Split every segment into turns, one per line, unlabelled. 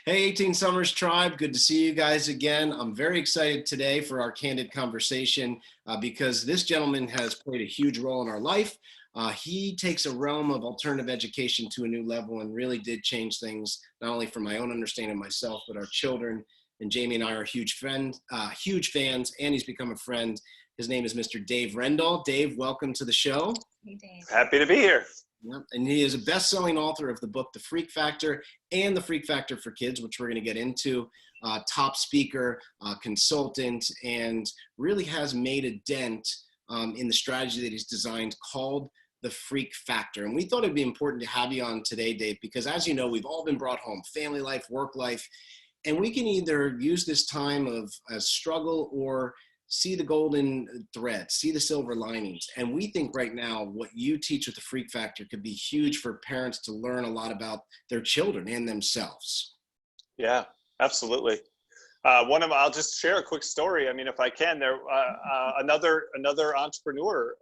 Hey, 18 Summers Tribe, good to see you guys again. I'm very excited today for our candid conversation because this gentleman has played a huge role in our life. He takes a realm of alternative education to a new level and really did change things, not only for my own understanding of myself, but our children. And Jamie and I are huge fans, and he's become a friend. His name is Mr. Dave Rendall. Dave, welcome to the show.
Hey, Dave.
Happy to be here.
Yep. And he is a best-selling author of the book, The Freak Factor and The Freak Factor for Kids, which we're going to get into. Top speaker, consultant, and really has made a dent in the strategy that he's designed called The Freak Factor. And we thought it'd be important to have you on today, Dave, because as you know, we've all been brought home, family life, work life, and we can either use this time of a struggle or see the golden thread, see the silver linings. And we think right now what you teach with the Freak Factor could be huge for parents to learn a lot about their children and themselves.
Yeah, absolutely. I'll just share a quick story. I mean, if I can, another entrepreneur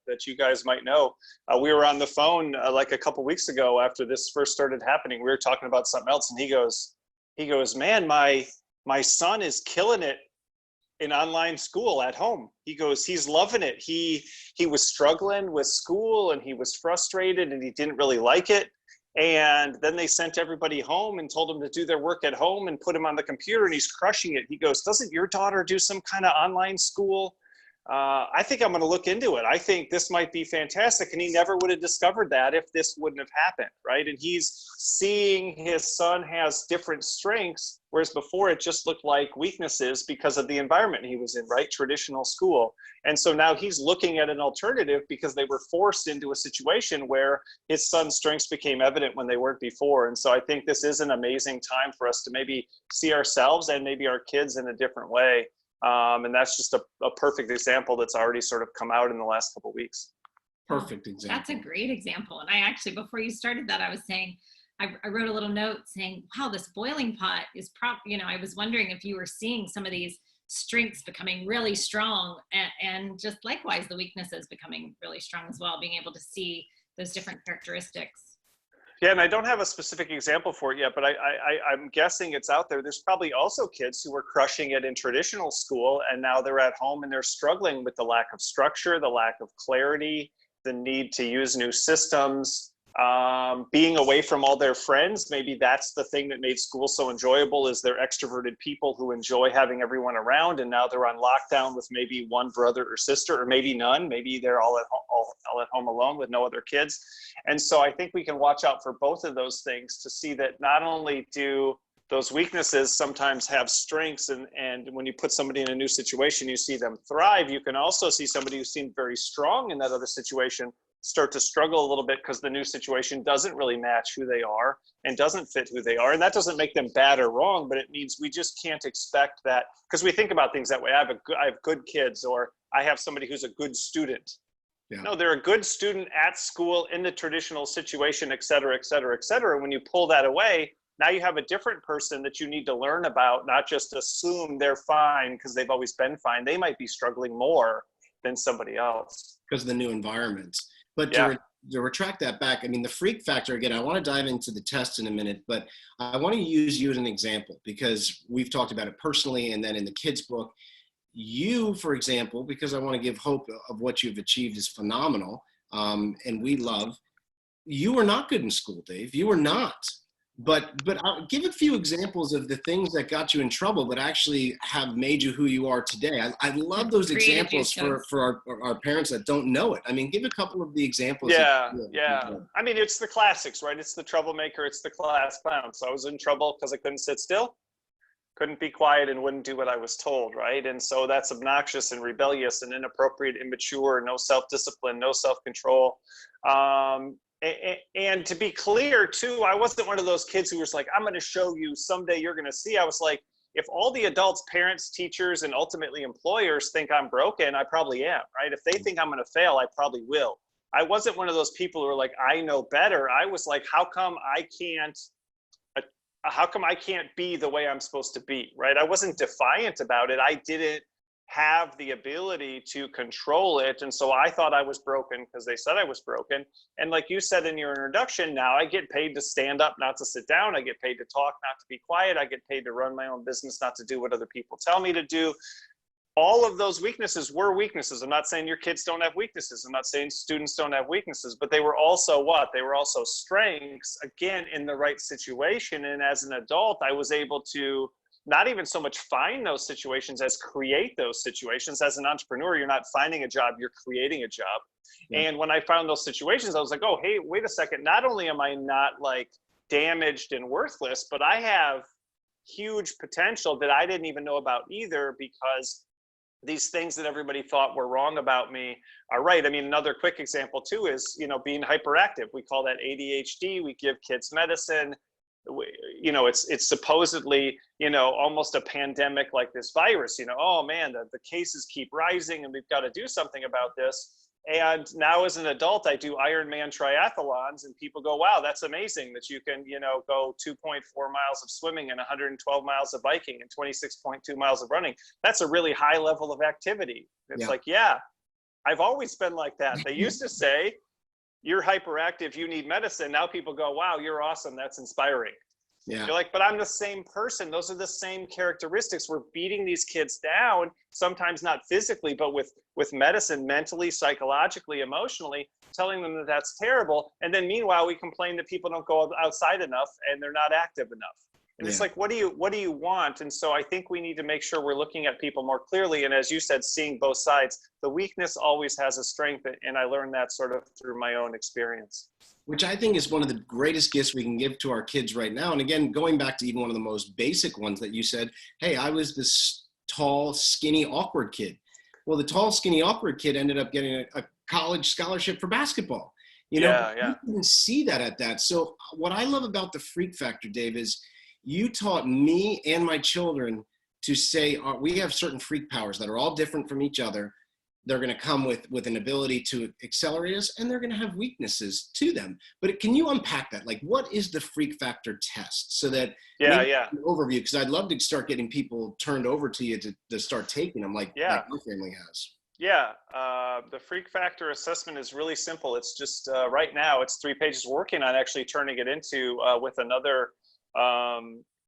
that you guys might know. We were on the phone like a couple weeks ago after this first started happening. We were talking about something else, and he goes, man, my son is killing it in online school at home. He goes, he's loving it. He was struggling with school and he was frustrated and he didn't really like it. And then they sent everybody home and told him to do their work at home and put him on the computer, and he's crushing it. He goes, doesn't your daughter do some kind of online school? I think I'm going to look into it. I think this might be fantastic. And he never would have discovered that if this wouldn't have happened, right? And he's seeing his son has different strengths, whereas before it just looked like weaknesses because of the environment he was in, right? Traditional school. And so now he's looking at an alternative because they were forced into a situation where his son's strengths became evident when they weren't before. And so I think this is an amazing time for us to maybe see ourselves and maybe our kids in a different way. And that's just a perfect example that's already sort of come out in the last couple of weeks.
Perfect example.
That's a great example. And I actually, before you started that, I was saying, I wrote a little note saying, wow, this boiling pot is I was wondering if you were seeing some of these strengths becoming really strong and just likewise the weaknesses becoming really strong as well, being able to see those different characteristics.
Yeah, and I don't have a specific example for it yet, but I'm guessing it's out there. There's probably also kids who were crushing it in traditional school, and now they're at home and they're struggling with the lack of structure, the lack of clarity, the need to use new systems, being away from all their friends. Maybe that's the thing that made school so enjoyable, is they're extroverted people who enjoy having everyone around, and now they're on lockdown with maybe one brother or sister, or maybe none. Maybe they're all at home alone with no other kids. And so I think we can watch out for both of those things to see that not only do those weaknesses sometimes have strengths, and when you put somebody in a new situation, you see them thrive. You can also see somebody who seemed very strong in that other situation start to struggle a little bit because the new situation doesn't really match who they are and doesn't fit who they are. And that doesn't make them bad or wrong, but it means we just can't expect that, because we think about things that way. I have good kids, or I have somebody who's a good student. Yeah. No, they're a good student at school in the traditional situation, et cetera, et cetera, et cetera. When you pull that away, now you have a different person that you need to learn about, not just assume they're fine because they've always been fine. They might be struggling more than somebody else.
Because of the new environment. But
yeah.
to retract that back, I mean, the Freak Factor, again, I want to dive into the test in a minute, but I want to use you as an example because we've talked about it personally, and then in the kids' book, you, for example, because I want to give hope of what you've achieved is phenomenal, and we love, you were not good in school, Dave. You were not. But I'll give a few examples of the things that got you in trouble but actually have made you who you are today. I love those examples for our parents that don't know it. I mean, give a couple of the examples.
Yeah. I mean, it's the classics, right? It's the troublemaker. It's the class clown. So I was in trouble because I couldn't sit still, couldn't be quiet, and wouldn't do what I was told, right? And so that's obnoxious and rebellious and inappropriate, immature, no self-discipline, no self-control. And to be clear too, I wasn't one of those kids who was like, I'm going to show you, someday you're going to see. I was like, if all the adults, parents, teachers, and ultimately employers think I'm broken, I probably am, right? If they think I'm going to fail, I probably will. I wasn't one of those people who are like, I know better. I was like, how come I can't be the way I'm supposed to be, right? I wasn't defiant about it. I didn't have the ability to control it. And so I thought I was broken because they said I was broken. And like you said in your introduction, now I get paid to stand up, not to sit down. I get paid to talk, not to be quiet. I get paid to run my own business, not to do what other people tell me to do. All of those weaknesses were weaknesses. I'm not saying your kids don't have weaknesses. I'm not saying students don't have weaknesses, but they were also what? They were also strengths, again, in the right situation. And as an adult, I was able to not even so much find those situations as create those situations. As an entrepreneur, you're not finding a job, you're creating a job. Yeah. And when I found those situations, I was like, oh, hey, wait a second. Not only am I not like damaged and worthless, but I have huge potential that I didn't even know about either, because these things that everybody thought were wrong about me are right. I mean, another quick example too is, being hyperactive. We call that ADHD. We give kids medicine. It's supposedly, almost a pandemic like this virus, oh man, the cases keep rising and we've got to do something about this. And now as an adult, I do Ironman triathlons and people go, wow, that's amazing that you can, go 2.4 miles of swimming and 112 miles of biking and 26.2 miles of running. That's a really high level of activity. It's like, yeah, I've always been like that. They used to say, you're hyperactive, you need medicine. Now people go, wow, you're awesome. That's inspiring. Yeah. You're like, but I'm the same person. Those are the same characteristics. We're beating these kids down, sometimes not physically, but with medicine, mentally, psychologically, emotionally, telling them that that's terrible. And then meanwhile, we complain that people don't go outside enough and they're not active enough. And it's like, what do you want? And so I think we need to make sure we're looking at people more clearly. And as you said, seeing both sides. The weakness always has a strength. And I learned that sort of through my own experience.
Which I think is one of the greatest gifts we can give to our kids right now. And again, going back to even one of the most basic ones that you said, hey, I was this tall, skinny, awkward kid. Well, the tall, skinny, awkward kid ended up getting a college scholarship for basketball. You didn't see that at that. So what I love about the Freak Factor, Dave, is you taught me and my children to say, we have certain freak powers that are all different from each other. They're going to come with an ability to accelerate us, and they're going to have weaknesses to them. But can you unpack that? Like, what is the Freak Factor test? So that an overview, because I'd love to start getting people turned over to you to start taking them like my family has.
Yeah, the Freak Factor assessment is really simple. It's just right now it's 3 pages. We're working on actually turning it into with another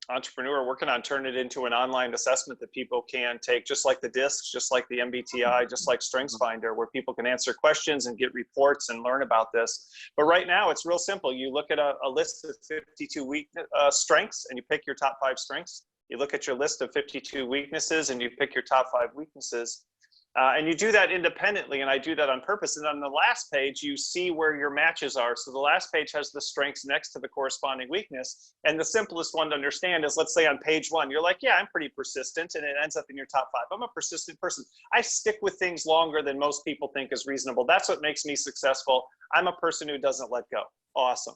entrepreneur working on turning it into an online assessment that people can take, just like the discs, just like the MBTI, just like StrengthsFinder, where people can answer questions and get reports and learn about this. But right now it's real simple. You look at a list of 52 strengths and you pick your top 5 strengths. You look at your list of 52 weaknesses and you pick your top 5 weaknesses. And you do that independently, and I do that on purpose. And on the last page, you see where your matches are. So the last page has the strengths next to the corresponding weakness. And the simplest one to understand is, let's say on page 1, you're like, yeah, I'm pretty persistent, and it ends up in your top 5. I'm a persistent person. I stick with things longer than most people think is reasonable. That's what makes me successful. I'm a person who doesn't let go. Awesome.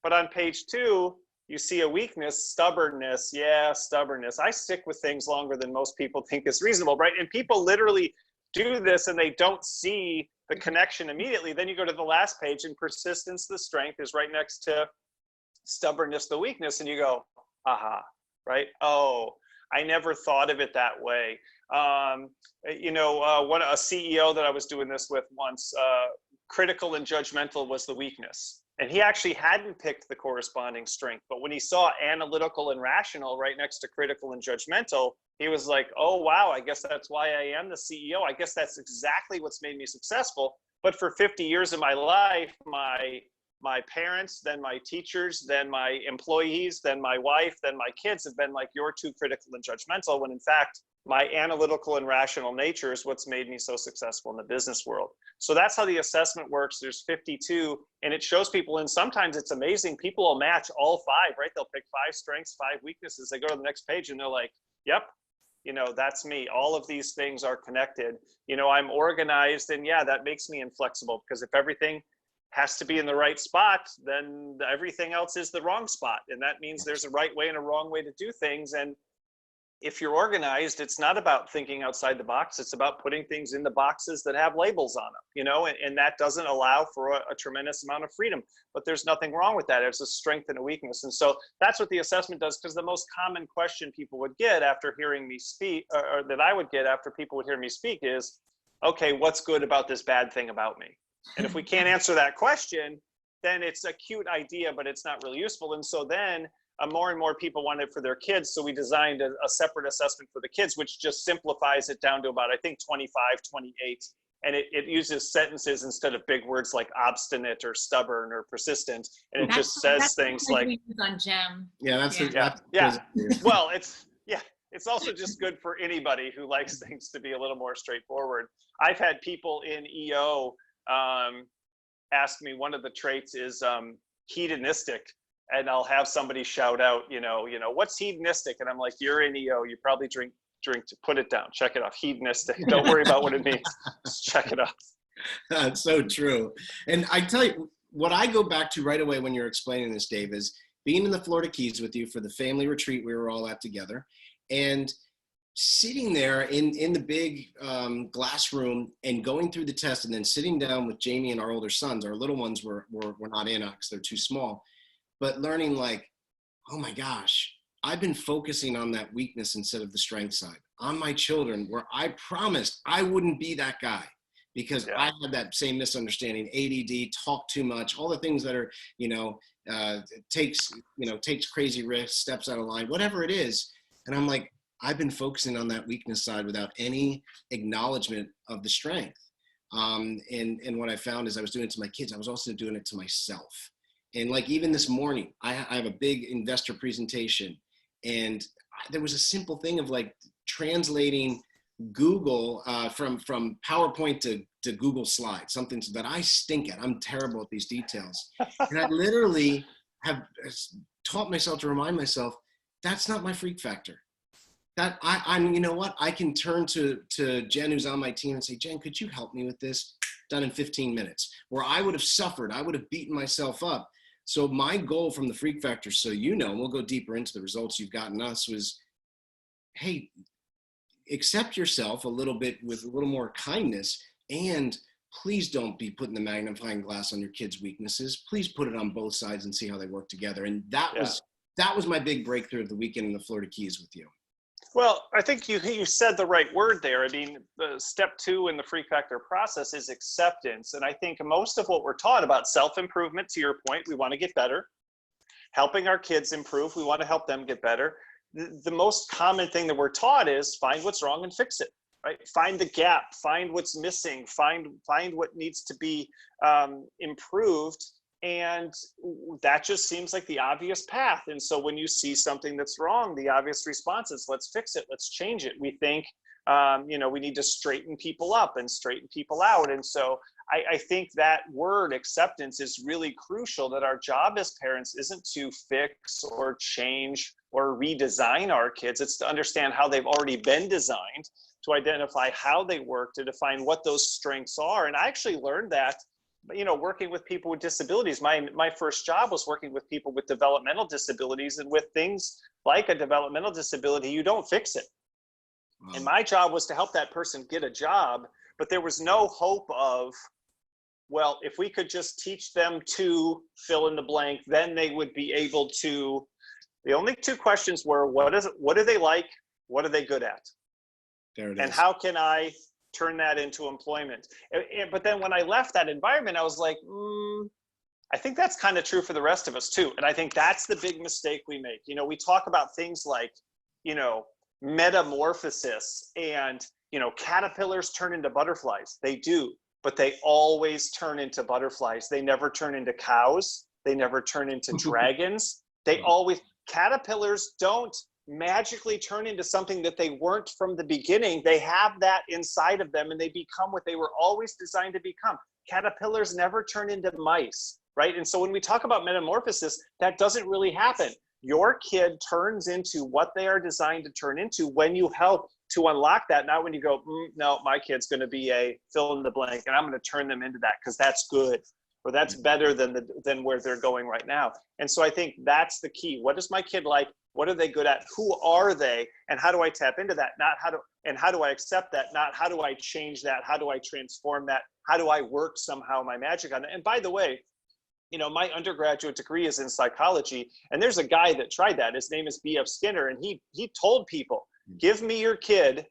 But on page 2, you see a weakness, stubbornness. Yeah, stubbornness. I stick with things longer than most people think is reasonable, right? And people literally do this and they don't see the connection immediately. Then you go to the last page and persistence, the strength, is right next to stubbornness, the weakness. And you go, aha, right? Oh, I never thought of it that way. A CEO that I was doing this with once, critical and judgmental was the weakness. And he actually hadn't picked the corresponding strength. But when he saw analytical and rational right next to critical and judgmental, he was like, oh, wow, I guess that's why I am the CEO. I guess that's exactly what's made me successful. But for 50 years of my life, my parents, then my teachers, then my employees, then my wife, then my kids have been like, you're too critical and judgmental, when in fact, my analytical and rational nature is what's made me so successful in the business world. So that's how the assessment works. There's 52, and it shows people, and sometimes it's amazing. People will match all 5, right? They'll pick 5 strengths, 5 weaknesses. They go to the next page and they're like, yep, that's me. All of these things are connected. I'm organized, and yeah, that makes me inflexible, because if everything has to be in the right spot, then everything else is the wrong spot. And that means there's a right way and a wrong way to do things. And if you're organized, it's not about thinking outside the box. It's about putting things in the boxes that have labels on them, and that doesn't allow for a tremendous amount of freedom. But there's nothing wrong with that. It's a strength and a weakness. And so that's what the assessment does, because the most common question people would get after hearing me speak, or that I would get after people would hear me speak is, okay, what's good about this bad thing about me? And if we can't answer that question, then it's a cute idea, but it's not really useful. And so then more and more people want it for their kids. So we designed a separate assessment for the kids, which just simplifies it down to about, I think, 25, 28. And it uses sentences instead of big words like obstinate or stubborn or persistent. And it just says things like,
we use on Gem.
Yeah,
yeah. Well, it's also just good for anybody who likes things to be a little more straightforward. I've had people in EO ask me, one of the traits is hedonistic. And I'll have somebody shout out, what's hedonistic? And I'm like, you're in EO. You probably drink to put it down. Check it off. Hedonistic. Don't worry about what it means. Just check it off.
That's so true. And I tell you, what I go back to right away when you're explaining this, Dave, is being in the Florida Keys with you for the family retreat we were all at together, and sitting there in the big glass room and going through the test, and then sitting down with Jamie and our older sons. Our little ones were not in because they're too small. But learning like, oh my gosh, I've been focusing on that weakness instead of the strength side on my children, where I promised I wouldn't be that guy, because I had that same misunderstanding, ADD, talk too much, all the things that are, takes crazy risks, steps out of line, whatever it is. And I'm like, I've been focusing on that weakness side without any acknowledgement of the strength. And what I found is I was doing it to my kids. I was also doing it to myself. And like even this morning, I have a big investor presentation, and there was a simple thing of like translating Google from PowerPoint to Google Slides, something that I stink at. I'm terrible at these details. And I literally have taught myself to remind myself, that's not my freak factor. That I'm, you know what? I can turn to Jen, who's on my team, and say, Jen, could you help me with this? Done in 15 minutes. Where I would have suffered, I would have beaten myself up. So my goal from the freak factor, so and we'll go deeper into the results you've gotten us, was, hey, accept yourself a little bit with a little more kindness, and please don't be putting the magnifying glass on your kids' weaknesses. Please put it on both sides and see how they work together. And that was my big breakthrough of the weekend in the Florida Keys with you.
Well, I think you said the right word there. I mean, the step 2 in the freak factor process is acceptance. And I think most of what we're taught about self-improvement, to your point, we want to get better. Helping our kids improve, we want to help them get better. The most common thing that we're taught is find what's wrong and fix it, right? Find the gap, find what's missing, find what needs to be improved. And that just seems like the obvious path. And so when you see something that's wrong, the obvious response is, let's fix it, let's change it. We think, we need to straighten people up and straighten people out. And so I think that word acceptance is really crucial, that our job as parents isn't to fix or change or redesign our kids. It's to understand how they've already been designed, to identify how they work, to define what those strengths are. And I actually learned that working with people with disabilities. My first job was working with people with developmental disabilities, and with things like a developmental disability, you don't fix it. Wow. And my job was to help that person get a job, but there was no hope of, well, if we could just teach them to fill in the blank, then they would be able to. The only 2 questions were, what do they like? What are they good at?
There it
and
is.
How can I turn that into employment? But then when I left that environment, I was like, I think that's kind of true for the rest of us too. And I think that's the big mistake we make. We talk about things like, metamorphosis and, caterpillars turn into butterflies. They do, but they always turn into butterflies. They never turn into cows. They never turn into dragons. Caterpillars don't magically turn into something that they weren't from the beginning. They have that inside of them, and they become what they were always designed to become. Caterpillars never turn into mice, right? And so when we talk about metamorphosis, that doesn't really happen. Your kid turns into what they are designed to turn into when you help to unlock that, not when you go, no, my kid's going to be a fill in the blank, and I'm going to turn them into that because that's good. or that's better than where they're going right now. And so I think that's the key. What does my kid like? What are they good at? Who are they? And how do I tap into that? How do I accept that? Not how do I change that? How do I transform that? How do I work somehow my magic on it? And by the way, my undergraduate degree is in psychology, and there's a guy that tried that. His name is B.F. Skinner, and he told people, give me your kid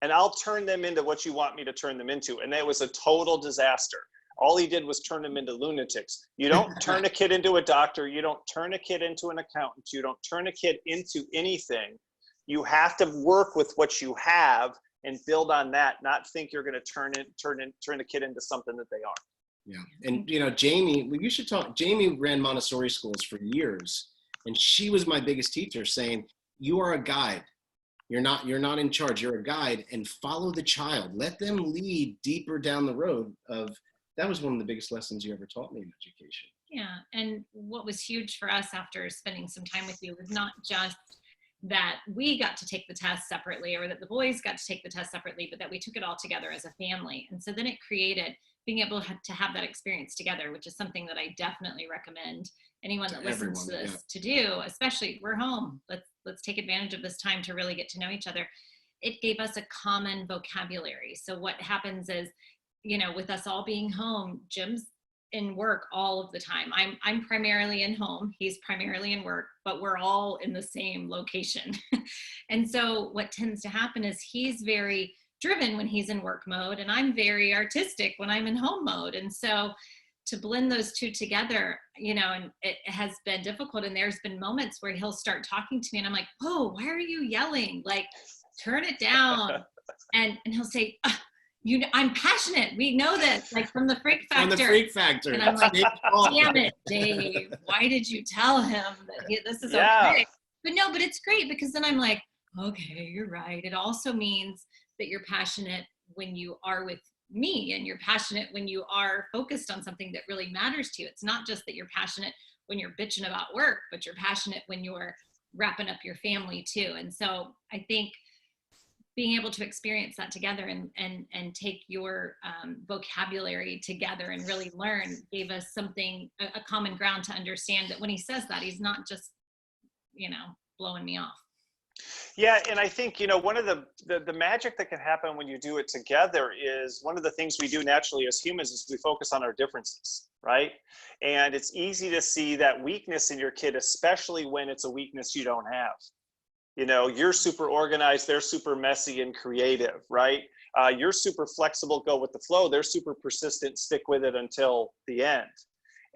and I'll turn them into what you want me to turn them into. And that was a total disaster. All he did was turn them into lunatics. You don't turn a kid into a doctor. You don't turn a kid into an accountant. You don't turn a kid into anything. You have to work with what you have and build on that, not think you're going to turn a kid into something that they are.
Yeah. And, Jamie, you should talk. Jamie ran Montessori schools for years, and she was my biggest teacher, saying, you are a guide. You're not in charge. You're a guide, and follow the child. Let them lead deeper down the road of, that was one of the biggest lessons you ever taught me in education.
Yeah. And what was huge for us after spending some time with you was not just that we got to take the test separately, or that the boys got to take the test separately, but that we took it all together as a family. And so then it created being able to have that experience together, which is something that I definitely recommend anyone that listens to this to do, especially we're home. Let's take advantage of this time to really get to know each other. It gave us a common vocabulary. So what happens is, with us all being home, Jim's in work all of the time. I'm primarily in home. He's primarily in work, but we're all in the same location. And so what tends to happen is he's very driven when he's in work mode, and I'm very artistic when I'm in home mode. And so to blend those two together, and it has been difficult. And there's been moments where he'll start talking to me and I'm like, whoa, why are you yelling? Like, turn it down. And he'll say, I'm passionate. We know this, like from the Freak Factor.
From the Freak Factor.
And I'm like, damn it, Dave. Why did you tell him that this is okay? But it's great, because then I'm like, okay, you're right. It also means that you're passionate when you are with me, and you're passionate when you are focused on something that really matters to you. It's not just that you're passionate when you're bitching about work, but you're passionate when you're wrapping up your family too. And so I think being able to experience that together and take your vocabulary together and really learn gave us something, a common ground to understand that when he says that, he's not just, blowing me off.
Yeah, and I think, one of the magic that can happen when you do it together is, one of the things we do naturally as humans is we focus on our differences, right? And it's easy to see that weakness in your kid, especially when it's a weakness you don't have. You're super organized, they're super messy and creative, right? You're super flexible, go with the flow. They're super persistent, stick with it until the end.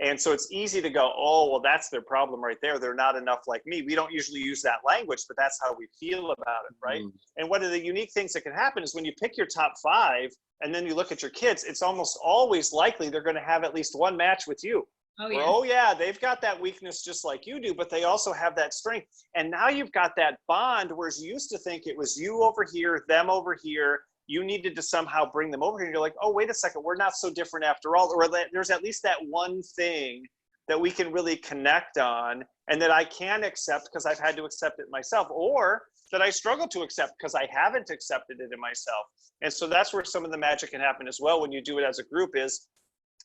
And so it's easy to go, oh, well, that's their problem right there. They're not enough like me. We don't usually use that language, but that's how we feel about it, right? And one of the unique things that can happen is when you pick your top 5 and then you look at your kids, it's almost always likely they're going to have at least one match with you.
Oh, yeah.
Oh, yeah, they've got that weakness just like you do, but they also have that strength. And now you've got that bond, whereas you used to think it was you over here, them over here. You needed to somehow bring them over here. And you're like, oh, wait a second, we're not so different after all. Or there's at least that one thing that we can really connect on and that I can accept because I've had to accept it myself, or that I struggle to accept because I haven't accepted it in myself. And so that's where some of the magic can happen as well when you do it as a group, is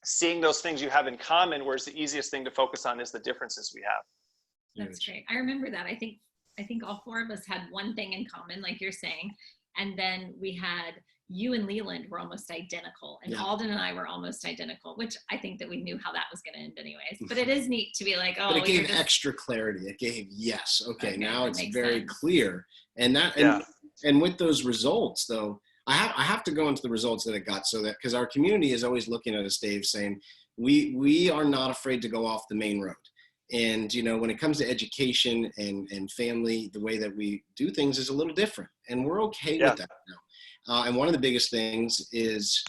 seeing those things you have in common, whereas the easiest thing to focus on is the differences we have.
That's great. I remember that. I think all 4 of us had one thing in common, like you're saying. And then we had, you and Leland were almost identical, and Alden and I were almost identical, which I think that we knew how that was going to end anyways. But it is neat to be like, oh,
but it gave extra clarity. It gave, okay, now it's very
sense.
Clear. And and with those results though, I have to go into the results that it got, so that, because our community is always looking at us, Dave, saying we are not afraid to go off the main road. And, when it comes to education and family, the way that we do things is a little different, and we're okay with that now. And one of the biggest things is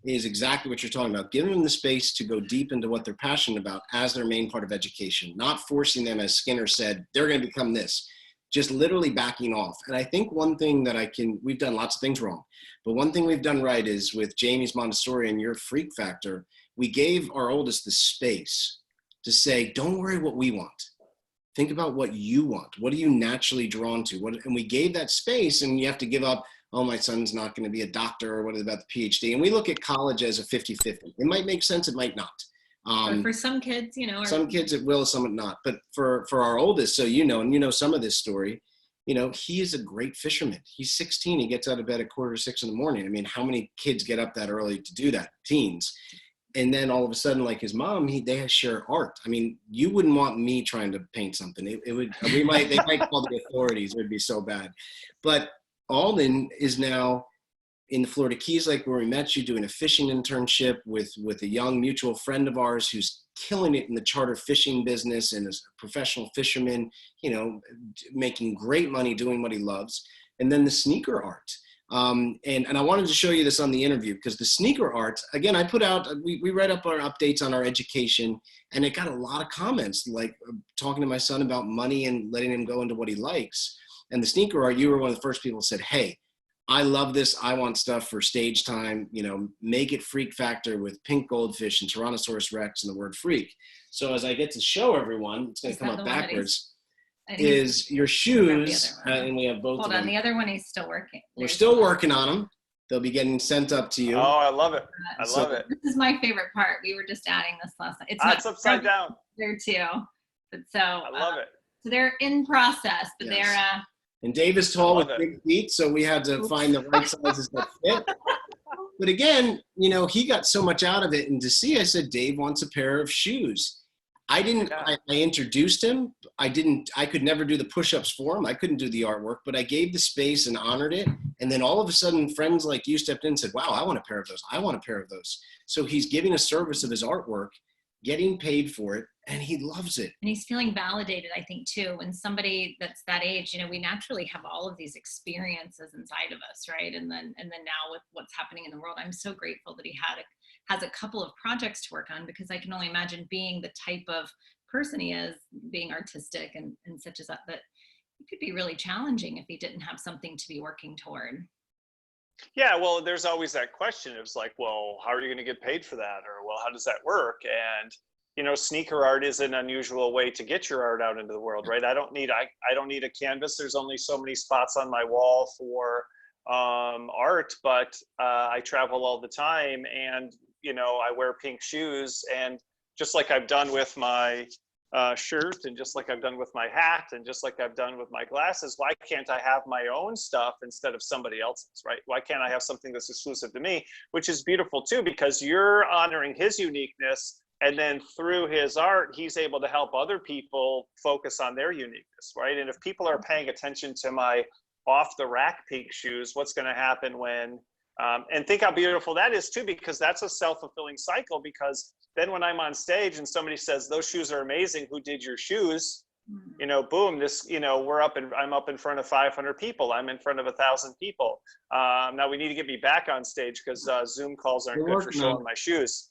exactly what you're talking about, giving them the space to go deep into what they're passionate about as their main part of education, not forcing them, as Skinner said, they're going to become this, just literally backing off. And I think one thing that we've done lots of things wrong, but one thing we've done right is with Jamie's Montessori and your Freak Factor, we gave our oldest the space to say, don't worry what we want. Think about what you want. What are you naturally drawn to? And we gave that space, and you have to give up, oh, my son's not going to be a doctor, or what about the PhD? And we look at college as a 50-50. It might make sense, it might not.
For some kids,
Some kids it will, some it not. But for our oldest, so and some of this story, he is a great fisherman. He's 16. He gets out of bed at 5:45 in the morning. I mean, how many kids get up that early to do that? Teens. And then all of a sudden, like his mom, they share art. I mean, you wouldn't want me trying to paint something. They might call the authorities. It would be so bad. But Alden is now in the Florida Keys, like where we met you, doing a fishing internship with a young mutual friend of ours who's killing it in the charter fishing business and is a professional fisherman, making great money doing what he loves. And then the sneaker art. And I wanted to show you this on the interview because the sneaker art, again, I put out, we read up our updates on our education, and it got a lot of comments, like talking to my son about money and letting him go into what he likes. And the sneaker art, you were one of the first people who said, hey, I love this. I want stuff for stage time, make it freak factor with pink goldfish and Tyrannosaurus Rex and the word freak. So as I get to show everyone, it's going to come up backwards, is your shoes. And we have both.
Hold on, the other one he's still working.
We're still working on them. They'll be getting sent up to you.
Oh, I love it. I love it.
This is my favorite part. We were just adding this last night.
It's upside down.
There too. But so
I love it.
So they're in process, but
Yes.
they're
And Dave is tall with big feet, so we had to find the right sizes that fit. But again, he got so much out of it. And to see, I said, Dave wants a pair of shoes. I introduced him. I could never do the push-ups for him. I couldn't do the artwork, but I gave the space and honored it. And then all of a sudden, friends like you stepped in and said, wow, I want a pair of those. I want a pair of those. So he's giving a service of his artwork, getting paid for it, and he loves it.
And he's feeling validated, I think, too. When somebody that's that age, we naturally have all of these experiences inside of us, right? And then now with what's happening in the world, I'm so grateful that he has a couple of projects to work on, because I can only imagine being the type of person he is, being artistic and such as that it could be really challenging if he didn't have something to be working toward.
Yeah, well, there's always that question. It was like, well, how are you going to get paid for that? Or, well, how does that work? And sneaker art is an unusual way to get your art out into the world, right? I don't need a canvas. There's only so many spots on my wall for art, but I travel all the time, and I wear pink shoes, and just like I've done with my shirt, and just like I've done with my hat, and just like I've done with my glasses, why can't I have my own stuff instead of somebody else's, right? Why can't I have something that's exclusive to me? Which is beautiful too, because you're honoring his uniqueness. And then through his art, he's able to help other people focus on their uniqueness, right? And if people are paying attention to my off-the-rack pink shoes, what's going to happen when, and think how beautiful that is too, because that's a self-fulfilling cycle, because then when I'm on stage and somebody says, those shoes are amazing, who did your shoes? Boom, I'm up in front of 500 people. I'm in front of 1,000 people. Now we need to get me back on stage because Zoom calls aren't good for showing my shoes.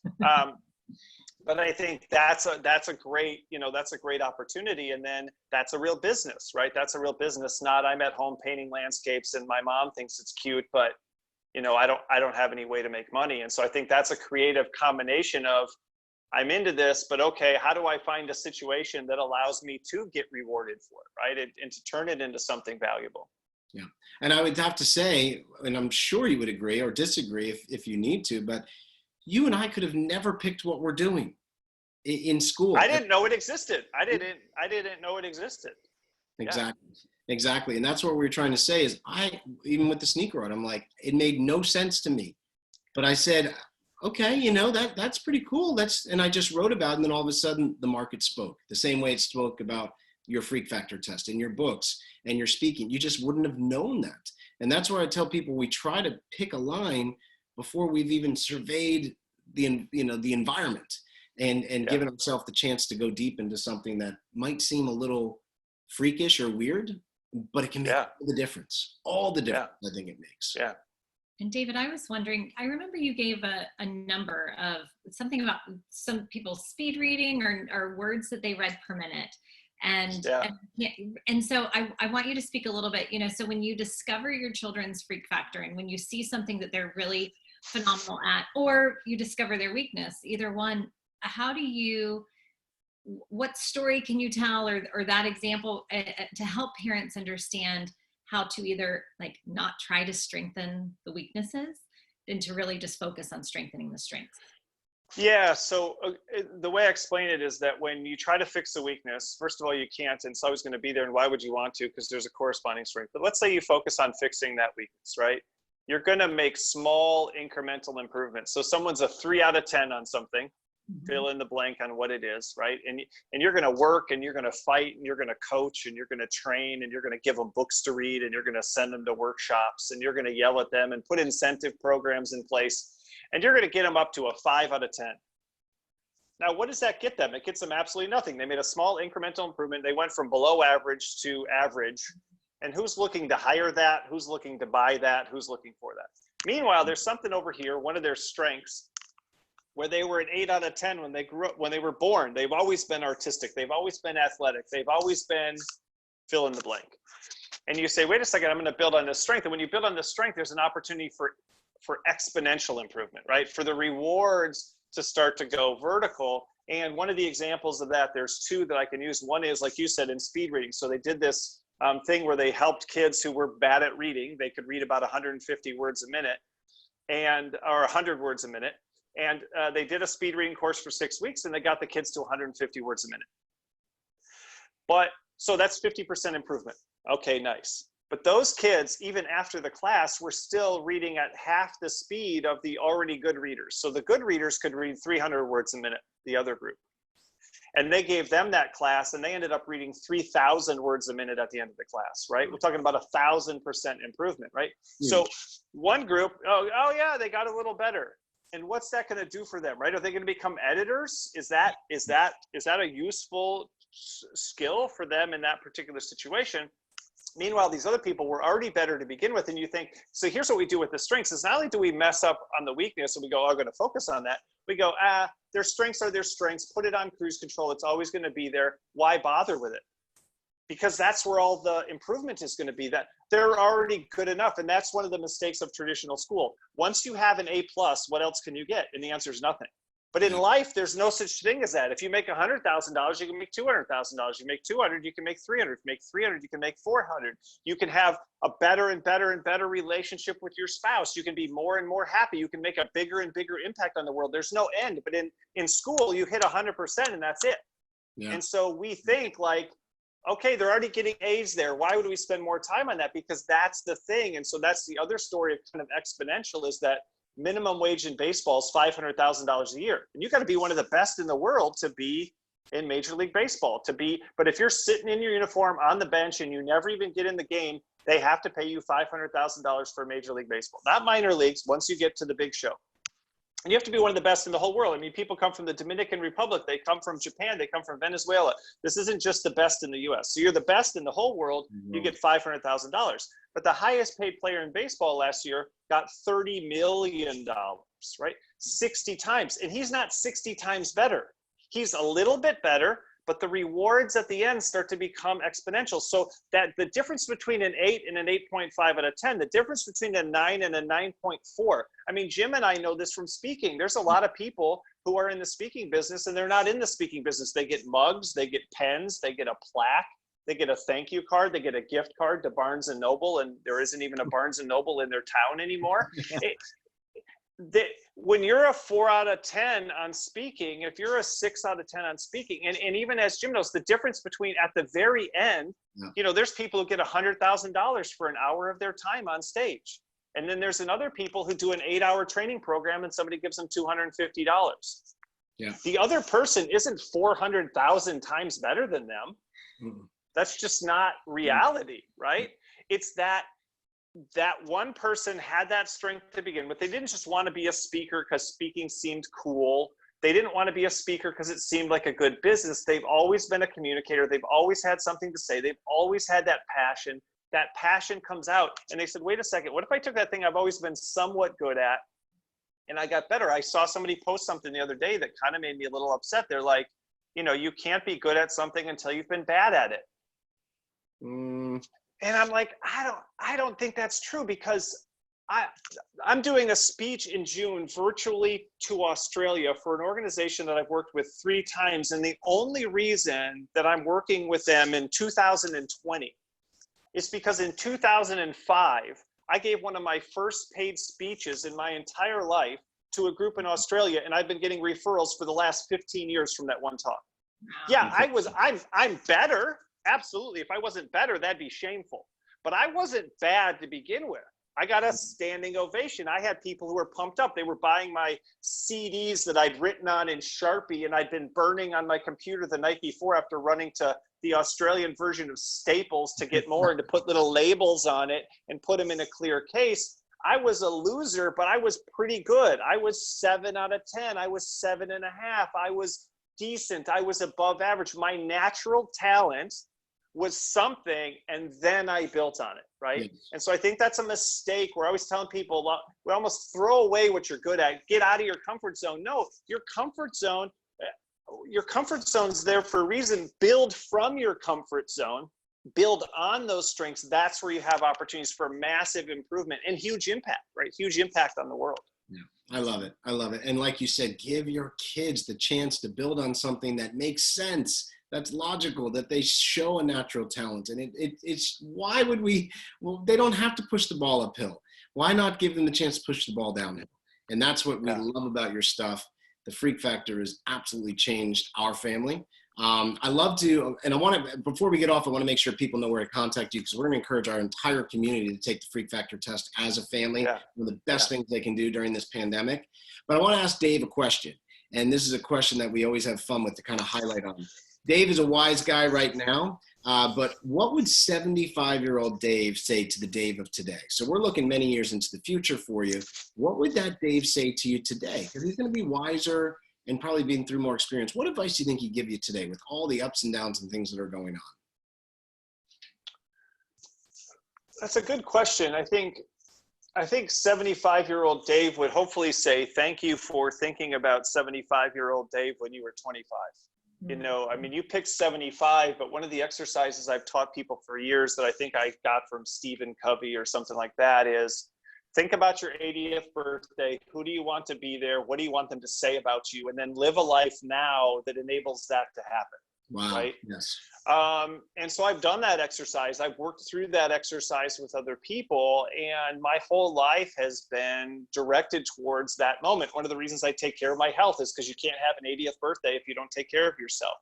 But I think that's a great opportunity. And then that's a real business, right? That's a real business. Not I'm at home painting landscapes and my mom thinks it's cute, but I don't have any way to make money. And so I think that's a creative combination of, I'm into this, but okay, how do I find a situation that allows me to get rewarded for it, right? And to turn it into something valuable.
Yeah. And I would have to say, and I'm sure you would agree or disagree if you need to, but you and I could have never picked what we're doing in school.
I didn't know it existed. I didn't know it existed.
Exactly. Yeah. Exactly. And that's what we were trying to say is even with the sneaker art, I'm like, it made no sense to me, but I said, okay, that's pretty cool. And I just wrote about it. And then all of a sudden the market spoke the same way it spoke about your freak factor test and your books and your speaking. You just wouldn't have known that. And that's where I tell people, we try to pick a line before we've even surveyed the environment and given ourselves the chance to go deep into something that might seem a little freakish or weird, but it can make all the difference. All the difference I think it makes.
Yeah.
And David, I was wondering, I remember you gave a number of something about some people's speed reading or words that they read per minute. And so I want you to speak a little bit, so when you discover your children's freak factor and when you see something that they're really phenomenal at, or you discover their weakness, either one, what story can you tell or that example to help parents understand how to either not try to strengthen the weaknesses and to really just focus on strengthening the strengths?
Yeah, so the way I explain it is that when you try to fix a weakness, first of all, you can't, and it's always going to be there. And why would you want to? Because there's a corresponding strength. But let's say you focus on fixing that weakness, right? You're going to make small incremental improvements. So someone's a 3 out of 10 on something, fill in the blank on what it is, right? And you're going to work, and you're going to fight, and you're going to coach, and you're going to train, and you're going to give them books to read, and you're going to send them to workshops, and you're going to yell at them and put incentive programs in place. And you're going to get them up to a 5 out of 10. Now, what does that get them? It gets them absolutely nothing. They made a small incremental improvement. They went from below average to average. And who's looking to hire that? Who's looking to buy that? Who's looking for that? Meanwhile, there's something over here, one of their strengths, where they were an 8 out of 10 when they grew up, when they were born. They've always been artistic. They've always been athletic. They've always been fill in the blank. And you say, wait a second, I'm going to build on this strength. And when you build on this strength, there's an opportunity for exponential improvement, right? For the rewards to start to go vertical. And one of the examples of that, there's two that I can use. One is, like you said, in speed reading. So they did this thing where they helped kids who were bad at reading. They could read about 150 words a minute or 100 words a minute. And they did a speed reading course for 6 weeks, and they got the kids to 150 words a minute. But so that's 50% improvement. Okay, nice. But those kids, even after the class, were still reading at half the speed of the already good readers. So the good readers could read 300 words a minute, the other group. And they gave them that class, and they ended up reading 3,000 words a minute at the end of the class, right? We're talking about 1,000% improvement, right?
Yeah.
So one group, oh yeah, they got a little better. And what's that going to do for them, right? Are they going to become editors? Is that a useful skill for them in that particular situation? Meanwhile, these other people were already better to begin with. And you think, so here's what we do with the strengths is not only do we mess up on the weakness and we go, oh, I'm going to focus on that. We go, their strengths are their strengths. Put it on cruise control. It's always going to be there. Why bother with it? Because that's where all the improvement is going to be, that they're already good enough. And that's one of the mistakes of traditional school. Once you have an A+, what else can you get? And the answer is nothing. But in life, there's no such thing as that. If you make $100,000, you can make $200,000. You make 200, you can make 300. If you make 300, you can make 400. You can have a better and better and better relationship with your spouse. You can be more and more happy. You can make a bigger and bigger impact on the world. There's no end. But in school, you hit 100% and that's it. Yeah. And so we think like, okay, they're already getting A's there. Why would we spend more time on that? Because that's the thing. And so that's the other story of kind of exponential, is that minimum wage in baseball is $500,000 a year. And you got to be one of the best in the world to be in Major League Baseball, but if you're sitting in your uniform on the bench and you never even get in the game, they have to pay you $500,000 for Major League Baseball, not minor leagues, once you get to the big show. And you have to be one of the best in the whole world. I mean, people come from the Dominican Republic, they come from Japan, they come from Venezuela. This isn't just the best in the US. So you're the best in the whole world, you get $500,000. But the highest paid player in baseball last year got $30 million, right? 60 times. And he's not 60 times better. He's a little bit better, but the rewards at the end start to become exponential. So that the difference between an 8 and an 8.5 out of 10, the difference between a 9 and a 9.4. I mean, Jim and I know this from speaking. There's a lot of people who are in the speaking business and they're not in the speaking business. They get mugs, they get pens, they get a plaque, they get a thank you card, they get a gift card to Barnes and Noble, and there isn't even a Barnes and Noble in their town anymore. When you're a 4 out of 10 on speaking, if you're a 6 out of 10 on speaking, and even as Jim knows, the difference between at the very end, you know, there's people who get $100,000 for an hour of their time on stage. And then there's another people who do an 8-hour training program and somebody gives them $250. Yeah. The other person isn't 400,000 times better than them. Mm-hmm. That's just not reality, right? It's that one person had that strength to begin with. They didn't just want to be a speaker because speaking seemed cool. They didn't want to be a speaker because it seemed like a good business. They've always been a communicator. They've always had something to say. They've always had that passion. That passion comes out. And they said, wait a second, what if I took that thing I've always been somewhat good at and I got better? I saw somebody post something the other day that kind of made me a little upset. They're like, you know, you can't be good at something until you've been bad at it. And I'm like, I don't think that's true, because I'm doing a speech in June virtually to Australia for an organization that I've worked with 3 times. And the only reason that I'm working with them in 2020 is because in 2005, I gave one of my first paid speeches in my entire life to a group in Australia, and I've been getting referrals for the last 15 years from that one talk.
Wow.
Yeah, I'm better. Absolutely. If I wasn't better, that'd be shameful. But I wasn't bad to begin with. I got a standing ovation. I had people who were pumped up. They were buying my CDs that I'd written on in Sharpie and I'd been burning on my computer the night before after running to the Australian version of Staples to get more and to put little labels on it and put them in a clear case. I was a loser, but I was pretty good. I was 7 out of 10. I was 7.5. I was decent. I was above average. My natural talent was something, and then I built on it, right? Yes. And so I think that's a mistake. We're always telling people, we almost throw away what you're good at. Get out of your comfort zone. No, your comfort zone's there for a reason. Build from your comfort zone. Build on those strengths. That's where you have opportunities for massive improvement and huge impact, right? Huge impact on the world.
Yeah, I love it. I love it. And like you said, give your kids the chance to build on something that makes sense, that's logical, that they show a natural talent. And it's why would we, well, they don't have to push the ball uphill. Why not give them the chance to push the ball downhill? And that's what we love about your stuff. The Freak Factor has absolutely changed our family. I love to, and I want to, before we get off, I want to make sure people know where to contact you, because we're going to encourage our entire community to take the Freak Factor test as a family. Yeah. One of the best things they can do during this pandemic. But I want to ask Dave a question. And this is a question that we always have fun with to kind of highlight on. Dave is a wise guy right now, but what would 75-year-old Dave say to the Dave of today? So we're looking many years into the future for you. What would that Dave say to you today? Because he's going to be wiser and probably been through more experience. What advice do you think he'd give you today with all the ups and downs and things that are going on?
That's a good question. I think 75-year-old Dave would hopefully say, thank you for thinking about 75-year-old Dave when you were 25. You know, I mean, you picked 75, but one of the exercises I've taught people for years that I think I got from Stephen Covey or something like that is, think about your 80th birthday. Who do you want to be there? What do you want them to say about you? And then live a life now that enables that to happen.
Wow.
Right?
Yes.
And so I've done that exercise. I've worked through that exercise with other people, and my whole life has been directed towards that moment. One of the reasons I take care of my health is because you can't have an 80th birthday if you don't take care of yourself.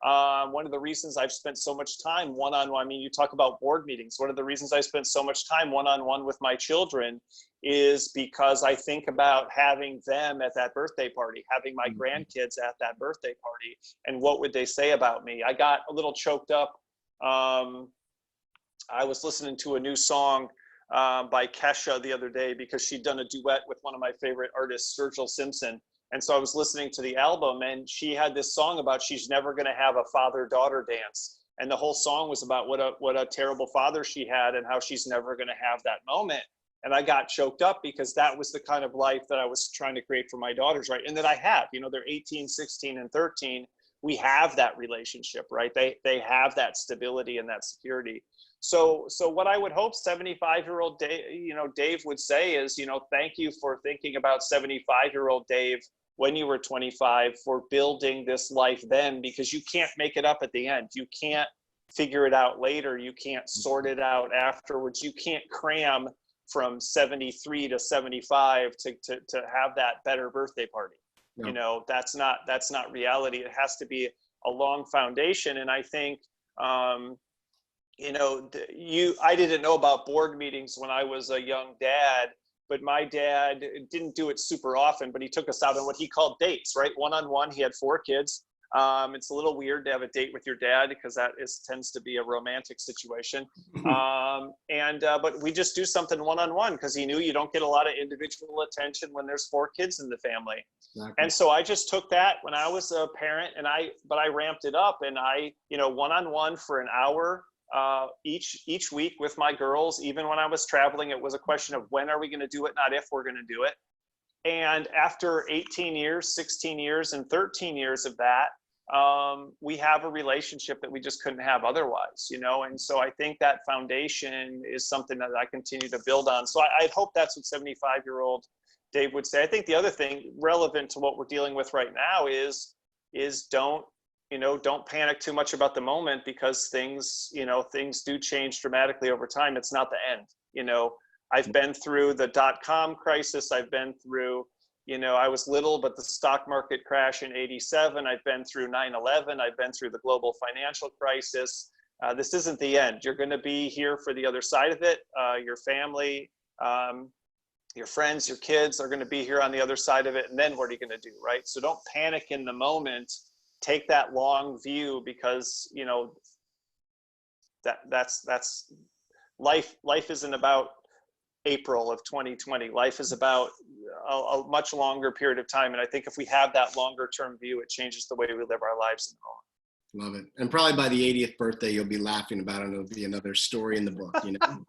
One of the reasons I've spent so much time one-on-one, I mean, you talk about board meetings. One of the reasons I spent so much time one-on-one with my children is because I think about having them at that birthday party, having my grandkids at that birthday party, and what would they say about me? I got a little choked up. I was listening to a new song by Kesha the other day because she'd done a duet with one of my favorite artists, Sturgill Simpson. And so I was listening to the album, and she had this song about she's never going to have a father-daughter dance. And the whole song was about what a terrible father she had and how she's never going to have that moment. And I got choked up because that was the kind of life that I was trying to create for my daughters, right? And that I have, you know, they're 18, 16, and 13. We have that relationship, right? They have that stability and that security. So what I would hope 75-year-old Dave would say is, you know, thank you for thinking about 75-year-old Dave when you were 25 for building this life then, because you can't make it up at the end. You can't figure it out later. You can't sort it out afterwards. You can't cram from 73 to 75 to have that better birthday party. Yeah. You know, that's not reality. It has to be a long foundation. And I think, you know, I didn't know about board meetings when I was a young dad, but my dad didn't do it super often, but he took us out on what he called dates, right? One-on-one. He had 4 kids. It's a little weird to have a date with your dad because that tends to be a romantic situation. But we just do something one-on-one because he knew you don't get a lot of individual attention when there's 4 kids in the family. Exactly. And so I just took that when I was a parent, but I ramped it up, and one-on-one for an hour each week with my girls. Even when I was traveling, it was a question of when are we going to do it, not if we're going to do it. And after 18 years, 16 years, and 13 years of that, we have a relationship that we just couldn't have otherwise, you know? And so I think that foundation is something that I continue to build on. So I hope that's what 75-year-old Dave would say. I think the other thing relevant to what we're dealing with right now is don't panic too much about the moment, because things do change dramatically over time. It's not the end. You know, I've been through the .com crisis. I've been through, You know, I was little, but the stock market crash in '87. I've been through 9/11. I've been through the global financial crisis. This isn't the end. You're going to be here for the other side of it. Your family, your friends, your kids are going to be here on the other side of it. And then what are you going to do, right? So don't panic in the moment. Take that long view, because, you know, that's life. Life isn't about April of 2020. Life is about a much longer period of time. And I think if we have that longer term view, it changes the way we live our lives in the moment.
Love it. And probably by the 80th birthday, you'll be laughing about it. And it'll be another story in the book, you know.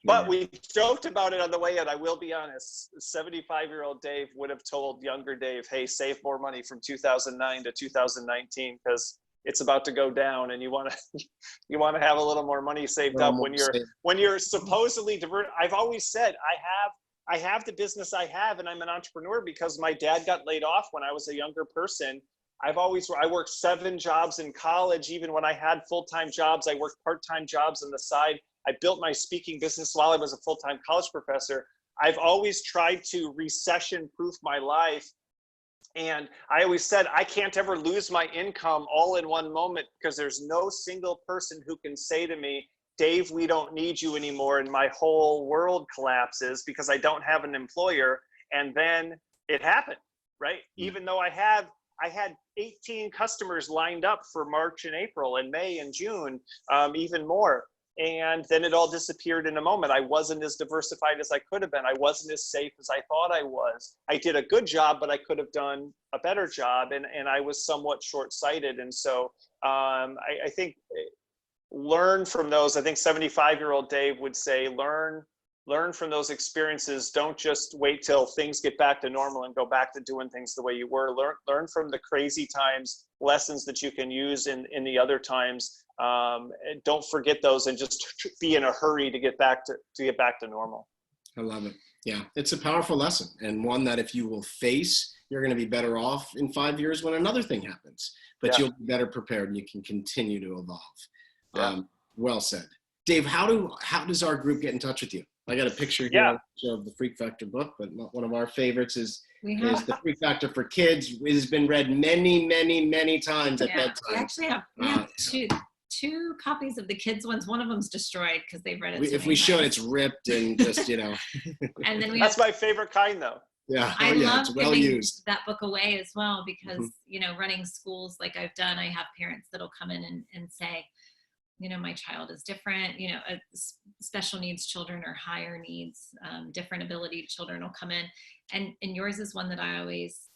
But we joked about it on the way in. I will be honest. 75-year-old Dave would have told younger Dave, hey, save more money from 2009 to 2019, because it's about to go down, and you want to have a little more money saved up when you're supposedly diverted. I've always said I have the business I have, and I'm an entrepreneur because my dad got laid off when I was a younger person. I worked 7 jobs in college. Even when I had full-time jobs, I worked part-time jobs on the side. I built my speaking business while I was a full-time college professor. I've always tried to recession-proof my life. And I always said, I can't ever lose my income all in one moment, because there's no single person who can say to me, Dave, we don't need you anymore. And my whole world collapses because I don't have an employer. And then it happened, right? Even though I had 18 customers lined up for March and April and May and June, even more. And then it all disappeared in a moment. I wasn't as diversified as I could have been. I wasn't as safe as I thought I was. I did a good job, but I could have done a better job. And I was somewhat short-sighted. And so I think learn from those. I think 75-year-old Dave would say, learn from those experiences. Don't just wait till things get back to normal and go back to doing things the way you were. Learn from the crazy times, lessons that you can use in the other times. Don't forget those, and just be in a hurry to get back to normal.
I love it. Yeah, it's a powerful lesson, and one that if you will face, you're going to be better off in 5 years when another thing happens, but you'll be better prepared and you can continue to evolve. Well said. Dave, how does our group get in touch with you? I got a picture here of the Freak Factor book, but one of our favorites is the Freak Factor for Kids. It has been read many, many, many times at bedtime.
We actually have two copies of the kids ones. One of them's destroyed because they've read it.
If we show it, it's ripped and just, you know.
And then
that's my favorite kind, though.
Yeah,
I love
it's well
giving
used.
that book away as well, because you know, running schools like I've done, I have parents that'll come in and say, you know, my child is different, you know, special needs children or higher needs, different ability children will come in. And yours is one that I always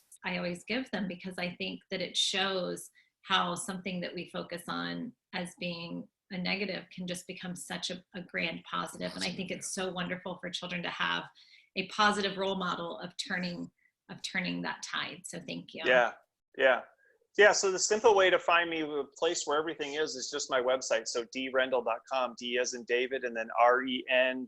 give them, because I think that it shows how something that we focus on as being a negative can just become such a grand positive. And I think it's so wonderful for children to have a positive role model of turning that tide. So thank you.
Yeah, so the simple way to find me, the place where everything is just my website. So drendall.com, D as in David, and then RENDALL.com.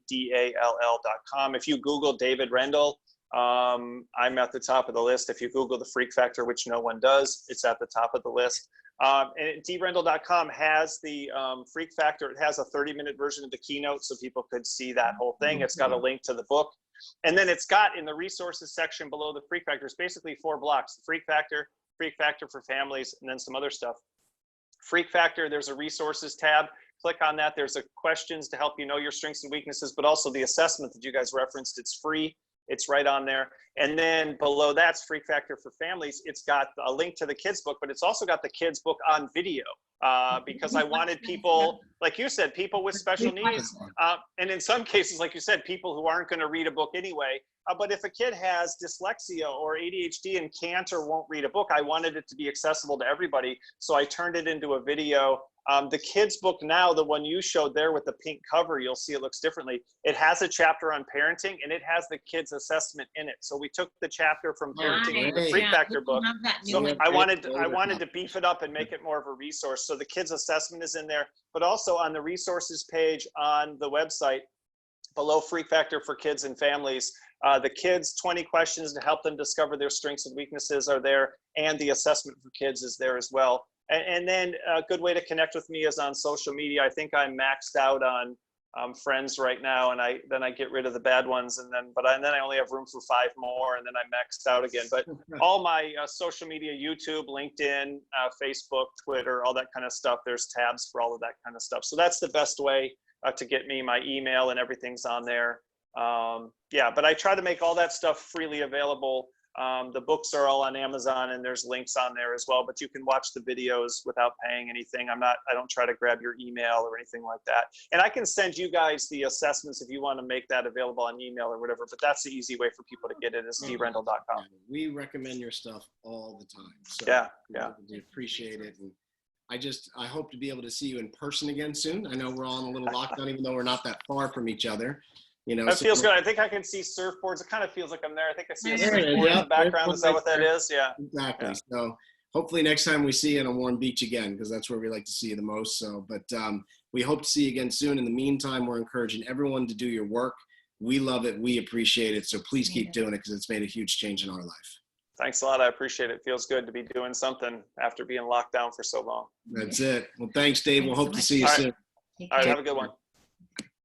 If you Google David Rendall, I'm at the top of the list. If you Google the Freak Factor, which no one does, it's at the top of the list. And drendall.com has the Freak Factor. It has a 30-minute version of the keynote, so people could see that whole thing. It's got a link to the book. And then it's got in the resources section below the Freak Factor, it's basically 4 blocks: the Freak Factor for families, and then some other stuff. Freak Factor, there's a resources tab. Click on that. There's a questions to help you know your strengths and weaknesses, but also the assessment that you guys referenced. It's free. It's right on there. And then below that's Freak Factor for families. It's got a link to the kids book, but it's also got the kids book on video, because I wanted people, like you said, people with special needs. And in some cases, like you said, people who aren't going to read a book anyway. But if a kid has dyslexia or ADHD and can't or won't read a book, I wanted it to be accessible to everybody. So I turned it into a video. The kids book now, the one you showed there with the pink cover, you'll see it looks differently. It has a chapter on parenting, and it has the kids assessment in it. So we took the chapter from parenting in the Freak Factor book. So I wanted to beef it up and make it more of a resource. So the kids assessment is in there, but also on the resources page on the website below Freak Factor for Kids and Families, the kids 20 questions to help them discover their strengths and weaknesses are there, and the assessment for kids is there as well. And then a good way to connect with me is on social media. I think I'm maxed out on friends right now, and then I get rid of the bad ones, and then I only have room for 5 more, and then I maxed out again. But all my social media, YouTube, LinkedIn, Facebook, Twitter, all that kind of stuff, there's tabs for all of that kind of stuff. So that's the best way to get me. My email and everything's on there. Yeah, but I try to make all that stuff freely available. The books are all on Amazon, and there's links on there as well, but you can watch the videos without paying anything. I don't try to grab your email or anything like that. And I can send you guys the assessments if you want to make that available on email or whatever, but that's the easy way for people to get it is drendall.com.
We recommend your stuff all the time. So
yeah.
We appreciate it. And I hope to be able to see you in person again soon. I know we're all in a little lockdown, even though we're not that far from each other.
That feels good. I think I can see surfboards. It kind of feels like I'm there. I think I see a surfboard in the background. Is that what that is? Yeah.
Exactly. Yeah. So hopefully next time we see you on a warm beach again, because that's where we like to see you the most. So, but we hope to see you again soon. In the meantime, we're encouraging everyone to do your work. We love it. We appreciate it. So please keep doing it, because it's made a huge change in our life.
Thanks a lot. I appreciate it. It feels good to be doing something after being locked down for so long.
That's it. Well, thanks, Dave. We'll hope to see you soon.
All right. Have a good one.